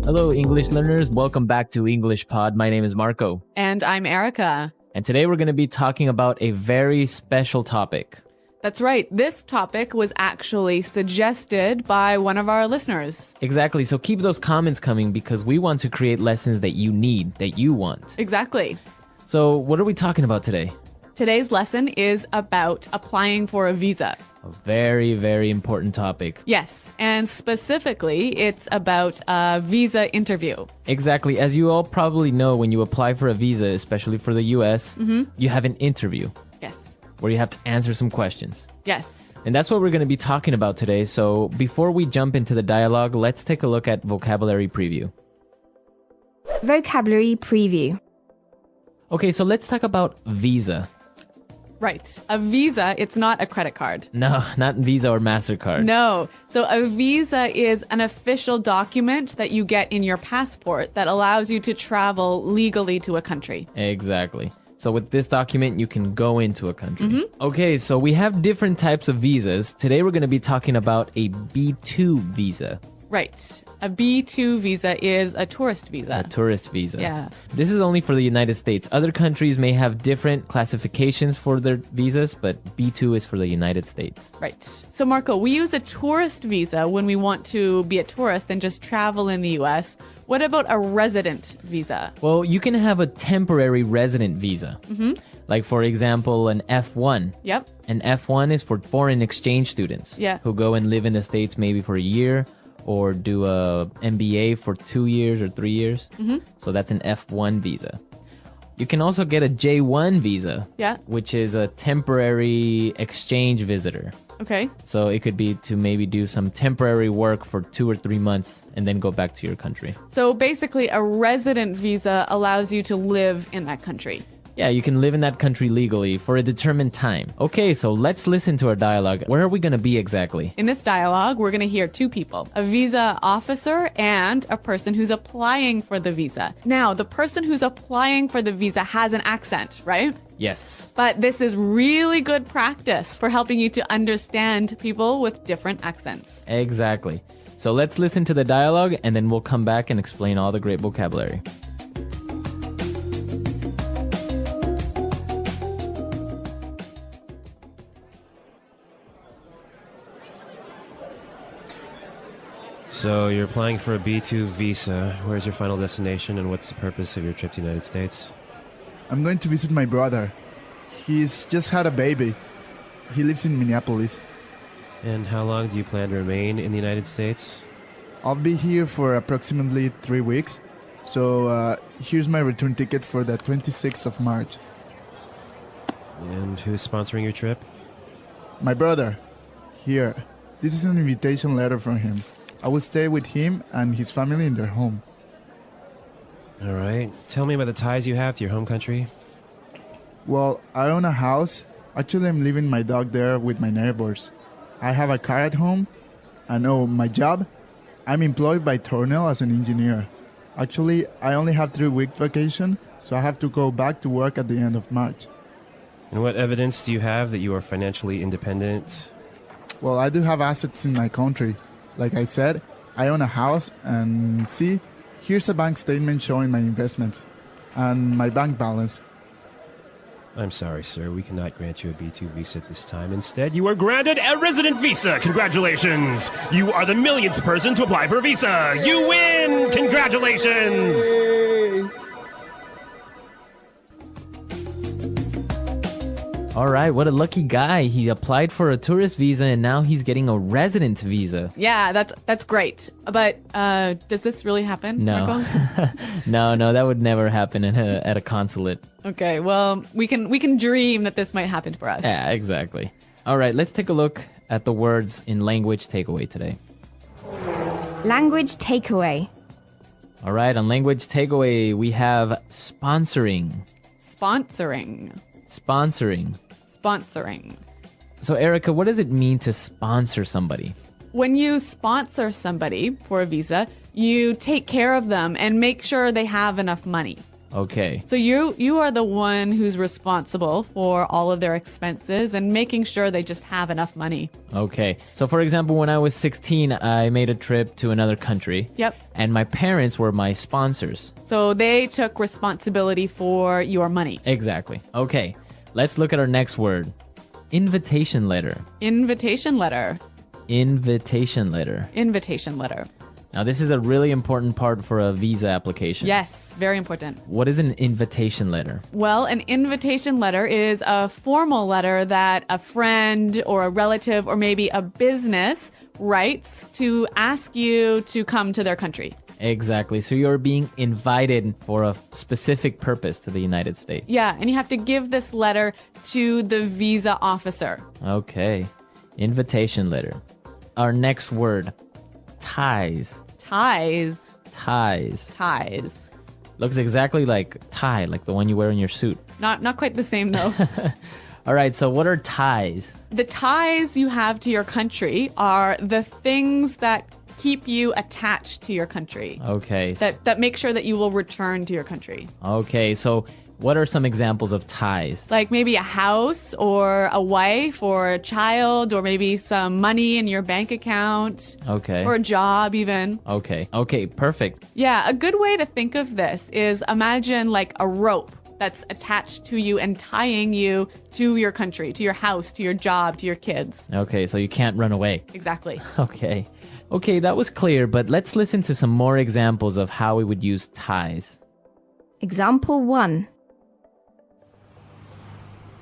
Hello, English learners. Welcome back to English Pod. My name is Marco. And I'm Erica. And today we're going to be talking about a very special topic. That's right. This topic was actually suggested by one of our listeners. Exactly. So keep those comments coming because we want to create lessons that you need, that you want. Exactly. So what are we talking about today? Today's lesson is about applying for a visa. A very, very important topic. Yes, and specifically, it's about a visa interview. Exactly. As you all probably know, when you apply for a visa, especially for the US, you have an interview. Yes. Where you have to answer some questions. Yes. And that's what we're going to be talking about today. So before we jump into the dialogue, let's take a look at vocabulary preview. Vocabulary preview. Okay, so let's talk about visa. Right. A visa, it's not a credit card. No, not Visa or MasterCard. No. So a visa is an official document that you get in your passport that allows you to travel legally to a country. Exactly. So with this document, you can go into a country. Okay, so we have different types of visas. Today, we're going to be talking about a B2 visa. Right. A B2 visa is a tourist visa. A tourist visa. Yeah. This is only for the United States. Other countries may have different classifications for their visas, but B2 is for the United States. Right. So, Marco, we use a tourist visa when we want to be a tourist and just travel in the U.S. What about a resident visa? Well, you can have a temporary resident visa. Like, for example, an F1. Yep. An F1 is for foreign exchange students who go and live in the States maybe for a year or do a MBA for 2 years or 3 years. So that's an F1 visa. You can also get a J1 visa, which is a temporary exchange visitor. Okay. So it could be to maybe do some temporary work for 2 or 3 months and then go back to your country. So basically, a resident visa allows you to live in that country. Yeah, you can live in that country legally for a determined time. Okay, so let's listen to our dialogue. Where are we going to be exactly? In this dialogue, we're going to hear two people, a visa officer and a person who's applying for the visa. Now, the person who's applying for the visa has an accent, right? Yes. But this is really good practice for helping you to understand people with different accents. Exactly. So let's listen to the dialogue and then we'll come back and explain all the great vocabulary. So you're applying for a B2 visa. Where's your final destination and what's the purpose of your trip to the United States? I'm going to visit my brother. He's just had a baby. He lives in Minneapolis. And how long do you plan to remain in the United States? I'll be here for approximately 3 weeks. So here's my return ticket for the 26th of March. And who's sponsoring your trip? My brother. Here. This is an invitation letter from him. I will stay with him and his family in their home. All right. Tell me about the ties you have to your home country. Well, I own a house. Actually, I'm leaving my dog there with my neighbors. I have a car at home. And my job? I'm employed by Tornell as an engineer. Actually, I only have 3 weeks vacation, so I have to go back to work at the end of March. And what evidence do you have that you are financially independent? Well, I do have assets in my country. Like I said, I own a house, and see, here's a bank statement showing my investments and my bank balance. I'm sorry, sir. We cannot grant you a B2 visa at this time. Instead, you are granted a resident visa. Congratulations! You are the millionth person to apply for a visa. You win! Congratulations! Yay! All right, what a lucky guy. He applied for a tourist visa and now he's getting a resident visa. Yeah, that's great. But does this really happen, No. Marco? No, that would never happen at a consulate. Okay, well, we can dream that this might happen for us. Yeah, exactly. All right, let's take a look at the words in language takeaway today. Language takeaway. All right, on language takeaway, we have sponsoring. Sponsoring. Sponsoring. Sponsoring. So, Erica, what does it mean to sponsor somebody? When you sponsor somebody for a visa, you take care of them and make sure they have enough money. Okay. So you are the one who's responsible for all of their expenses and making sure they just have enough money. Okay. So for example, when I was 16, I made a trip to another country. Yep. And my parents were my sponsors. So they took responsibility for your money. Exactly. Okay. Let's look at our next word. Invitation letter. Invitation letter. Invitation letter. Invitation letter. Now, this is a really important part for a visa application. Yes, very important. What is an invitation letter? Well, an invitation letter is a formal letter that a friend or a relative or maybe a business writes to ask you to come to their country. Exactly. So you're being invited for a specific purpose to the United States. Yeah, and you have to give this letter to the visa officer. Okay. Invitation letter. Our next word. Ties. Ties. Ties. Ties. Looks exactly like tie, like the one you wear in your suit. Not quite the same, though. All right, so what are ties? The ties you have to your country are the things that keep you attached to your country. Okay. That make sure that you will return to your country. Okay, so what are some examples of ties? Like maybe a house or a wife or a child or maybe some money in your bank account. Okay. Or a job even. Okay. Okay, perfect. Yeah, a good way to think of this is imagine like a rope that's attached to you and tying you to your country, to your house, to your job, to your kids. Okay, so you can't run away. Exactly. Okay. Okay, that was clear, but let's listen to some more examples of how we would use ties. Example 1.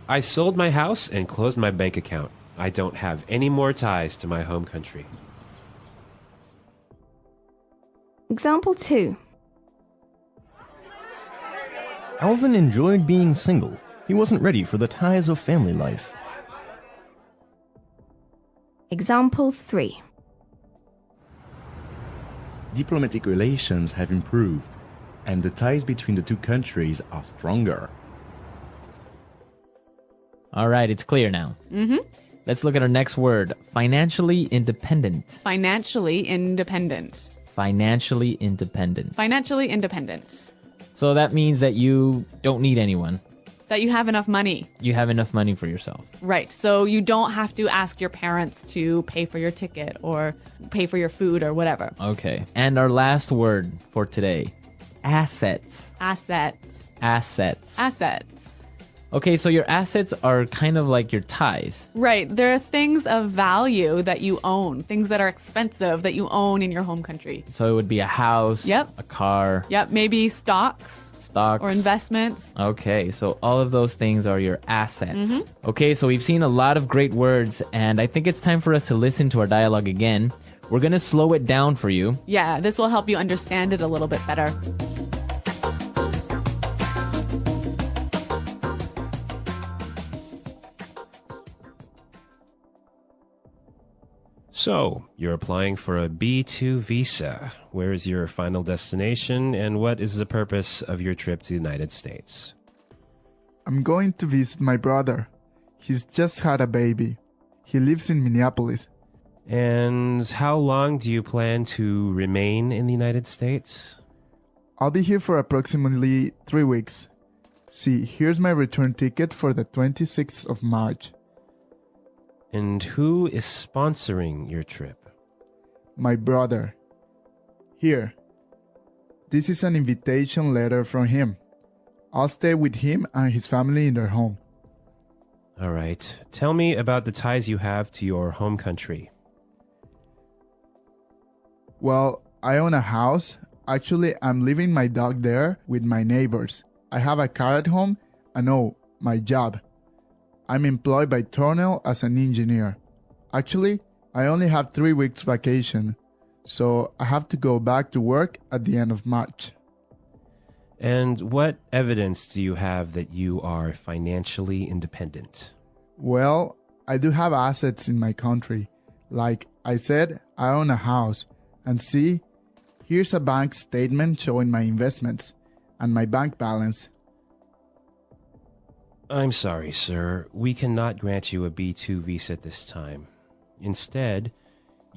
I sold my house and closed my bank account. I don't have any more ties to my home country. Example 2. Alvin enjoyed being single. He wasn't ready for the ties of family life. Example 3. Diplomatic relations have improved, and the ties between the two countries are stronger. All right, it's clear now. Mm-hmm. Let's look at our next word. Financially independent. Financially independent. Financially independent. Financially independent. So that means that you don't need anyone. That you have enough money. You have enough money for yourself. Right. So you don't have to ask your parents to pay for your ticket or pay for your food or whatever. Okay. And our last word for today. Assets. Assets. Assets. Assets. Okay, so your assets are kind of like your ties. Right. There are things of value that you own, things that are expensive that you own in your home country. So it would be a house, Yep. a car, Yep. Maybe stocks or investments. Okay, so all of those things are your assets. Okay, so we've seen a lot of great words, and I think it's time for us to listen to our dialogue again. We're going to slow it down for you. Yeah, this will help you understand it a little bit better. So, you're applying for a B2 visa. Where is your final destination, and what is the purpose of your trip to the United States? I'm going to visit my brother. He's just had a baby. He lives in Minneapolis. And how long do you plan to remain in the United States? I'll be here for approximately 3 weeks. See, here's my return ticket for the 26th of March. And who is sponsoring your trip? My brother. Here. This is an invitation letter from him. I'll stay with him and his family in their home. All right. Tell me about the ties you have to your home country. Well, I own a house. Actually, I'm leaving my dog there with my neighbors. I have a car at home and my job. I'm employed by Tornell as an engineer. Actually, I only have 3 weeks vacation, so I have to go back to work at the end of March. And what evidence do you have that you are financially independent? Well, I do have assets in my country. Like I said, I own a house. And see, here's a bank statement showing my investments and my bank balance. I'm sorry, sir. We cannot grant you a B2 visa at this time. Instead,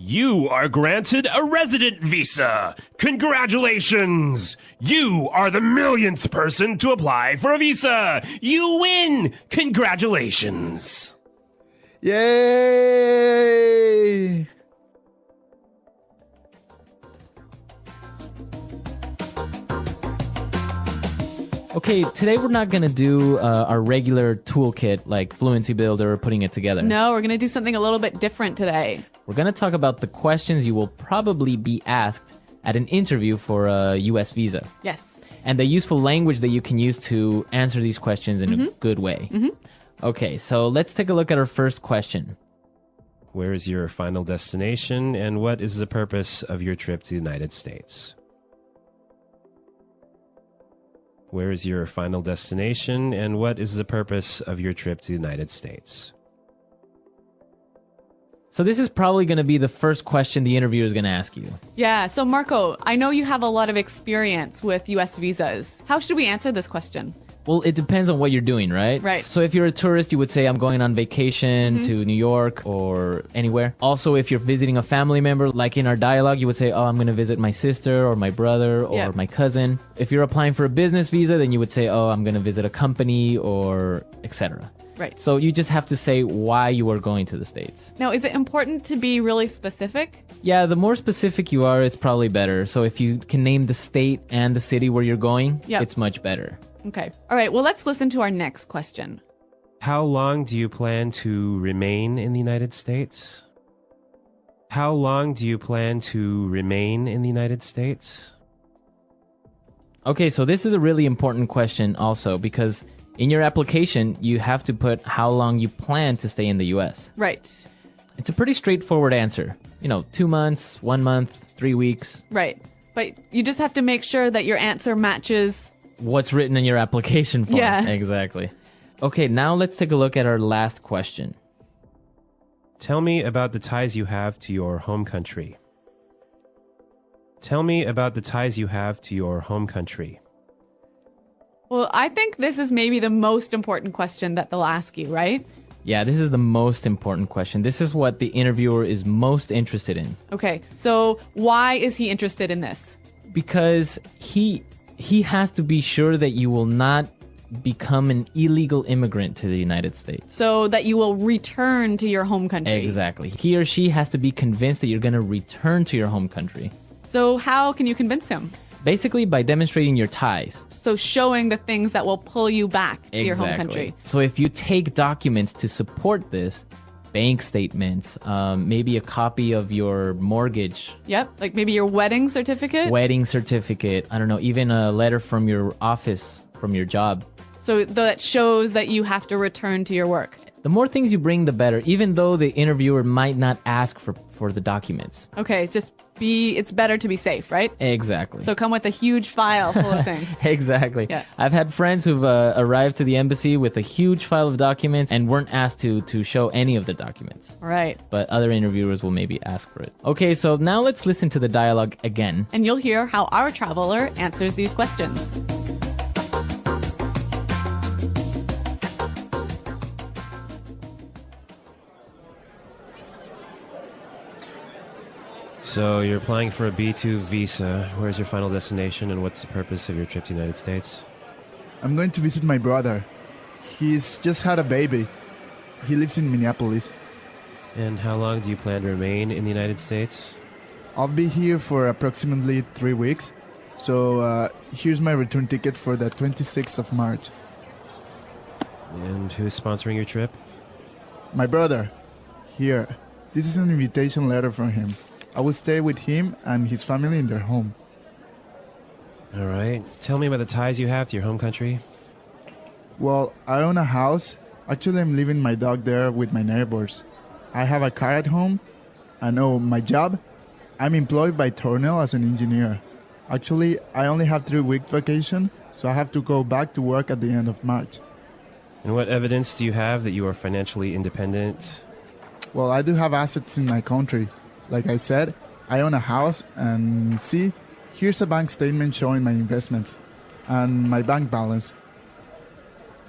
You are granted a resident visa. Congratulations! You are the millionth person to apply for a visa. You win! Congratulations! Yay! Okay, today we're not going to do our regular toolkit like Fluency Builder or putting it together. No, we're going to do something a little bit different today. We're going to talk about the questions you will probably be asked at an interview for a U.S. visa. Yes. And the useful language that you can use to answer these questions in a good way. Okay, so let's take a look at our first question. Where is your final destination, and what is the purpose of your trip to the United States? Where is your final destination, and what is the purpose of your trip to the United States? So this is probably going to be the first question the interviewer is going to ask you. Yeah, so Marco, I know you have a lot of experience with U.S. visas. How should we answer this question? Well, it depends on what you're doing, right? Right. So if you're a tourist, you would say, I'm going on vacation to New York or anywhere. Also, if you're visiting a family member, like in our dialogue, you would say, oh, I'm going to visit my sister or my brother or my cousin. If you're applying for a business visa, then you would say, oh, I'm going to visit a company or etc. Right. So you just have to say why you are going to the States. Now, is it important to be really specific? Yeah, the more specific you are, it's probably better. So if you can name the state and the city where you're going, it's much better. Okay. All right. Well, let's listen to our next question. How long do you plan to remain in the United States? How long do you plan to remain in the United States? Okay, so this is a really important question also because in your application, you have to put how long you plan to stay in the U.S. Right. It's a pretty straightforward answer. 2 months, 1 month, 3 weeks. Right. But you just have to make sure that your answer matches what's written in your application form. Yeah. Exactly. Okay, now let's take a look at our last question. Tell me about the ties you have to your home country. Tell me about the ties you have to your home country. Well, I think this is maybe the most important question that they'll ask you, right? Yeah, this is the most important question. This is what the interviewer is most interested in. Okay, so why is he interested in this? Because he has to be sure that you will not become an illegal immigrant to the United States. So that you will return to your home country. Exactly. He or she has to be convinced that you're going to return to your home country. So how can you convince him? Basically by demonstrating your ties. So showing the things that will pull you back to your home country. So if you take documents to support this, bank statements, maybe a copy of your mortgage. Yep, like maybe your wedding certificate. I don't know, even a letter from your office, from your job. So that shows that you have to return to your work. The more things you bring, the better, even though the interviewer might not ask for the documents. Okay, it's better to be safe, right? Exactly. So come with a huge file full of things. Exactly. Yeah. I've had friends who've arrived to the embassy with a huge file of documents and weren't asked to show any of the documents. Right. But other interviewers will maybe ask for it. Okay, so now let's listen to the dialogue again. And you'll hear how our traveler answers these questions. So you're applying for a B2 visa. Where's your final destination, and what's the purpose of your trip to the United States? I'm going to visit my brother. He's just had a baby. He lives in Minneapolis. And how long do you plan to remain in the United States? I'll be here for approximately 3 weeks. So here's my return ticket for the 26th of March. And who's sponsoring your trip? My brother. Here. This is an invitation letter from him. I will stay with him and his family in their home. All right. Tell me about the ties you have to your home country. Well, I own a house. Actually, I'm leaving my dog there with my neighbors. I have a car at home. And my job? I'm employed by Tornell as an engineer. Actually, I only have 3 weeks vacation, so I have to go back to work at the end of March. And what evidence do you have that you are financially independent? Well, I do have assets in my country. Like I said, I own a house, and see, here's a bank statement showing my investments and my bank balance.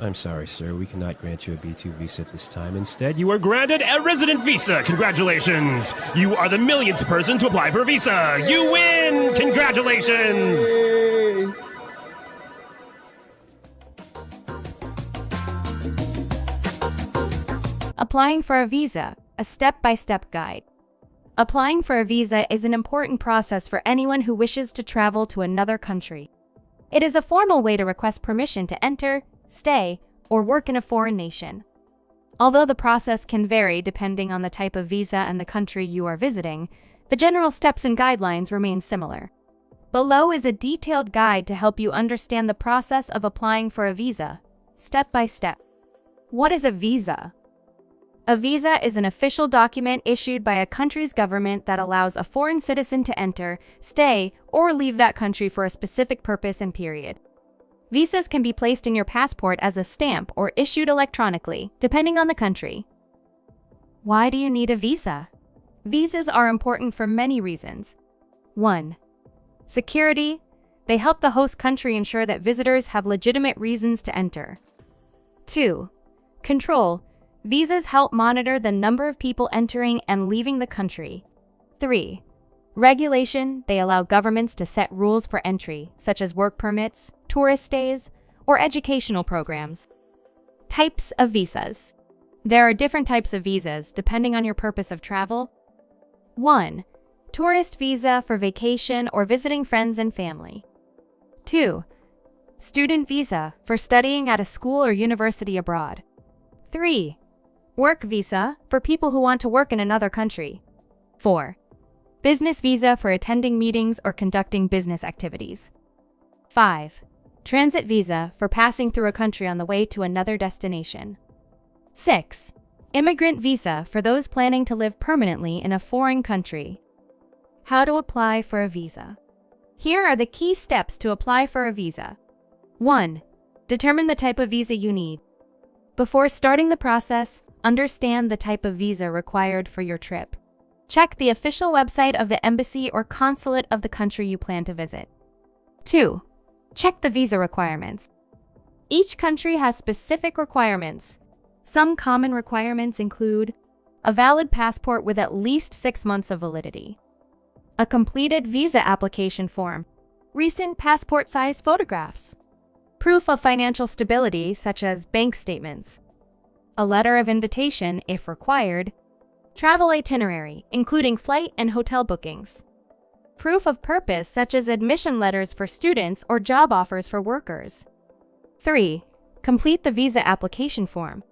I'm sorry, sir. We cannot grant you a B2 visa at this time. Instead, you are granted a resident visa. Congratulations! You are the millionth person to apply for a visa. You win! Congratulations! Yay! Applying for a visa, a step-by-step guide. Applying for a visa is an important process for anyone who wishes to travel to another country. It is a formal way to request permission to enter, stay, or work in a foreign nation. Although the process can vary depending on the type of visa and the country you are visiting, the general steps and guidelines remain similar. Below is a detailed guide to help you understand the process of applying for a visa, step by step. What is a visa? A visa is an official document issued by a country's government that allows a foreign citizen to enter, stay, or leave that country for a specific purpose and period. Visas can be placed in your passport as a stamp or issued electronically, depending on the country. Why do you need a visa? Visas are important for many reasons. 1. Security. They help the host country ensure that visitors have legitimate reasons to enter. 2. Control. Visas help monitor the number of people entering and leaving the country. 3. Regulation. They allow governments to set rules for entry, such as work permits, tourist stays, or educational programs. Types of visas. There are different types of visas depending on your purpose of travel. 1. Tourist visa for vacation or visiting friends and family. 2. Student visa for studying at a school or university abroad. 3. Work visa for people who want to work in another country. 4. Business visa for attending meetings or conducting business activities. 5. Transit visa for passing through a country on the way to another destination. 6. Immigrant visa for those planning to live permanently in a foreign country. How to apply for a visa. Here are the key steps to apply for a visa. 1. Determine the type of visa you need. Before starting the process, understand the type of visa required for your trip. Check the official website of the embassy or consulate of the country you plan to visit. 2. Check the visa requirements. Each country has specific requirements. Some common requirements include a valid passport with at least 6 months of validity, a completed visa application form, recent passport-sized photographs, proof of financial stability such as bank statements, a letter of invitation if required, travel itinerary including flight and hotel bookings, proof of purpose such as admission letters for students or job offers for workers. 3. Complete the visa application form.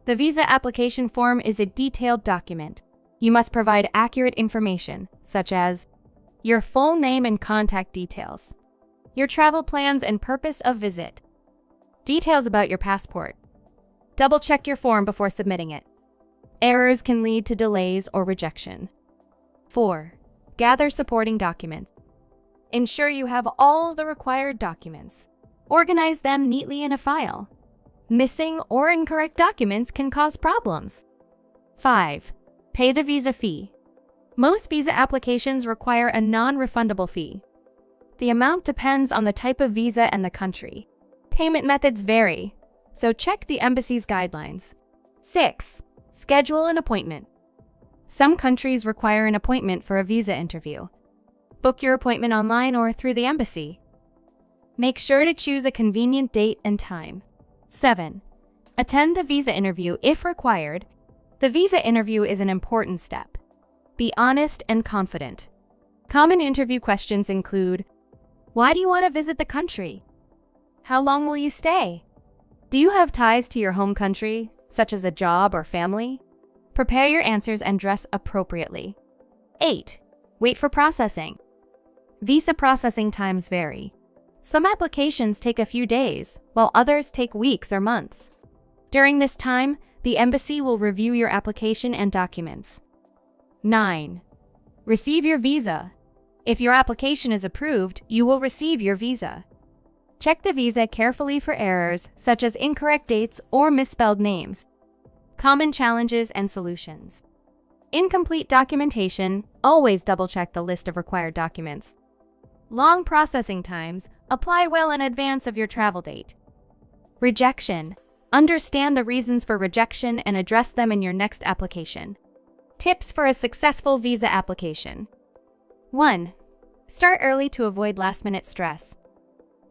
The visa application form is a detailed document. You must provide accurate information, such as your full name and contact details, your travel plans and purpose of visit, details about your passport. Double-check your form before submitting it. Errors can lead to delays or rejection. 4. Gather supporting documents. Ensure you have all the required documents. Organize them neatly in a file. Missing or incorrect documents can cause problems. 5. Pay the visa fee. Most visa applications require a non-refundable fee. The amount depends on the type of visa and the country. Payment methods vary, so check the embassy's guidelines. 6. Schedule an appointment. Some countries require an appointment for a visa interview. Book your appointment online or through the embassy. Make sure to choose a convenient date and time. 7. Attend the visa interview if required. The visa interview is an important step. Be honest and confident. Common interview questions include: why do you want to visit the country? How long will you stay? Do you have ties to your home country, such as a job or family? Prepare your answers and dress appropriately. 8. Wait for processing. Visa processing times vary. Some applications take a few days, while others take weeks or months. During this time, the embassy will review your application and documents. 9. Receive your visa. If your application is approved, you will receive your visa. Check the visa carefully for errors, such as incorrect dates or misspelled names. Common challenges and solutions. Incomplete documentation. Always double-check the list of required documents. Long processing times. Apply well in advance of your travel date. Rejection. Understand the reasons for rejection and address them in your next application. Tips for a successful visa application. 1. Start early to avoid last-minute stress.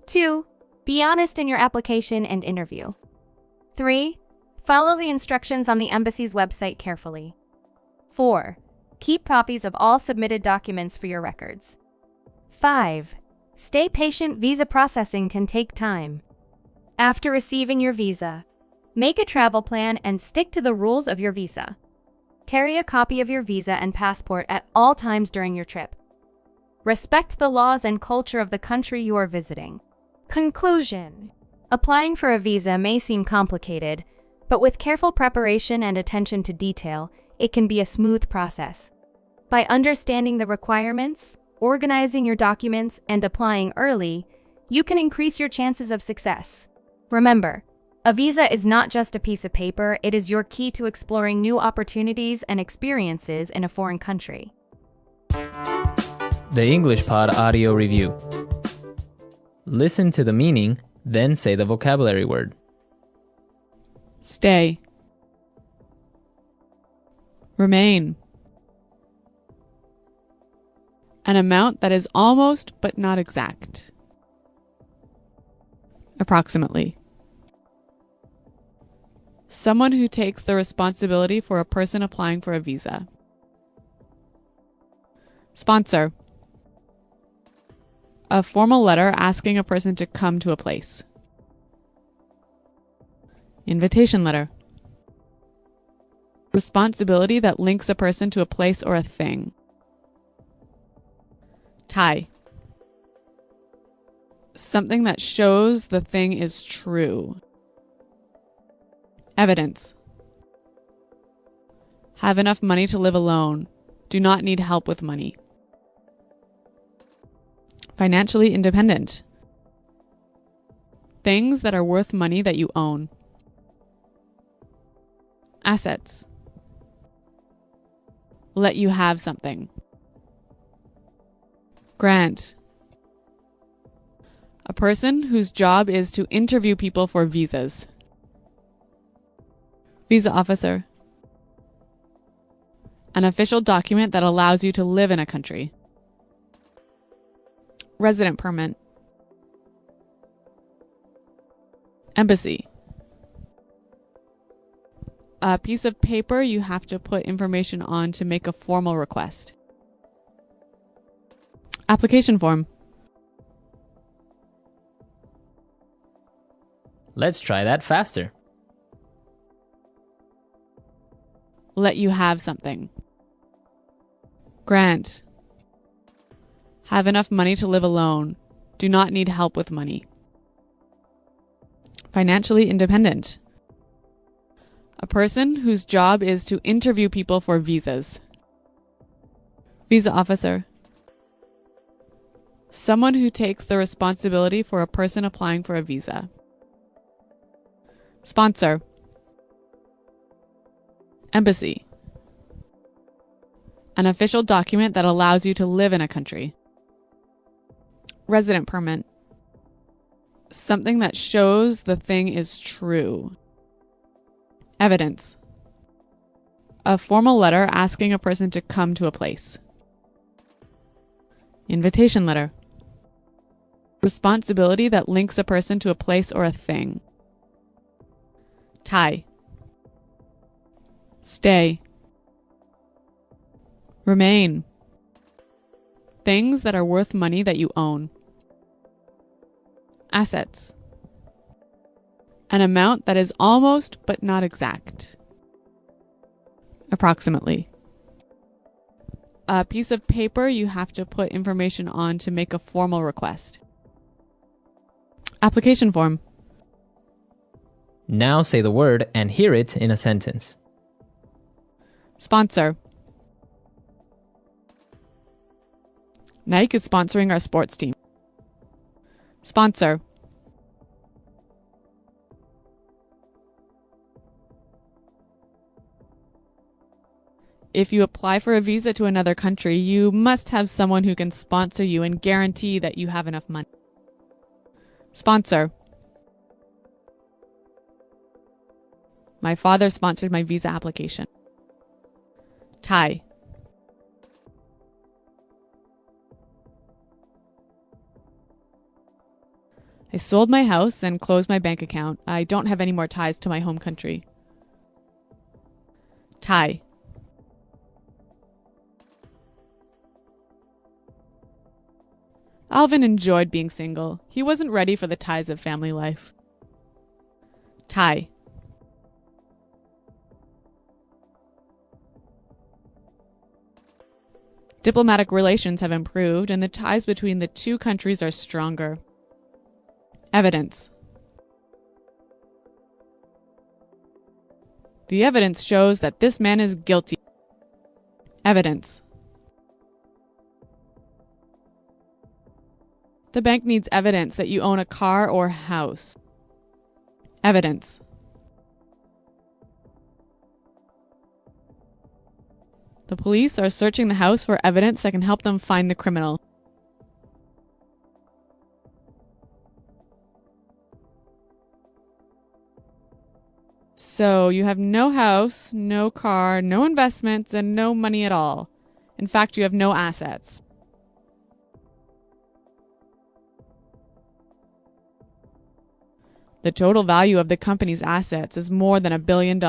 2. Be honest in your application and interview. 3. Follow the instructions on the embassy's website carefully. 4. Keep copies of all submitted documents for your records. 5. Stay patient. Visa processing can take time. After receiving your visa, make a travel plan and stick to the rules of your visa. Carry a copy of your visa and passport at all times during your trip. Respect the laws and culture of the country you are visiting. Conclusion. Applying for a visa may seem complicated, but with careful preparation and attention to detail, it can be a smooth process. By understanding the requirements, organizing your documents, and applying early, you can increase your chances of success. Remember, a visa is not just a piece of paper, it is your key to exploring new opportunities and experiences in a foreign country. The English Pod Audio Review. Listen to the meaning, then say the vocabulary word. Stay. Remain. An amount that is almost but not exact. Approximately. Someone who takes the responsibility for a person applying for a visa. Sponsor. A formal letter asking a person to come to a place. Invitation letter. Responsibility that links a person to a place or a thing. Tie. Something that shows the thing is true. Evidence. Have enough money to live alone. Do not need help with money. Financially independent. Things that are worth money that you own. Assets. Let you have something. Grant. A person whose job is to interview people for visas. Visa officer. An official document that allows you to live in a country. Resident permit. Embassy. A piece of paper you have to put information on to make a formal request. Application form. Let's try that faster. Let you have something. Grant. Have enough money to live alone. Do not need help with money. Financially independent. A person whose job is to interview people for visas. Visa officer. Someone who takes the responsibility for a person applying for a visa. Sponsor. Embassy. An official document that allows you to live in a country. Resident permit. Something that shows the thing is true. Evidence. A formal letter asking a person to come to a place. Invitation letter. Responsibility that links a person to a place or a thing. Tie. Stay. Remain. Things that are worth money that you own. Assets. An amount that is almost but not exact. Approximately. A piece of paper you have to put information on to make a formal request. Application form. Now say the word and hear it in a sentence. Sponsor. Nike is sponsoring our sports team. Sponsor. If you apply for a visa to another country, you must have someone who can sponsor you and guarantee that you have enough money. Sponsor. My father sponsored my visa application. Tie. I sold my house and closed my bank account. I don't have any more ties to my home country. Tie. Alvin enjoyed being single. He wasn't ready for the ties of family life. Tie. Diplomatic relations have improved and the ties between the two countries are stronger. Evidence. The evidence shows that this man is guilty. Evidence. The bank needs evidence that you own a car or house. Evidence. The police are searching the house for evidence that can help them find the criminal. So you have no house, no car, no investments, and no money at all. In fact, you have no assets. The total value of the company's assets is more than $1 billion.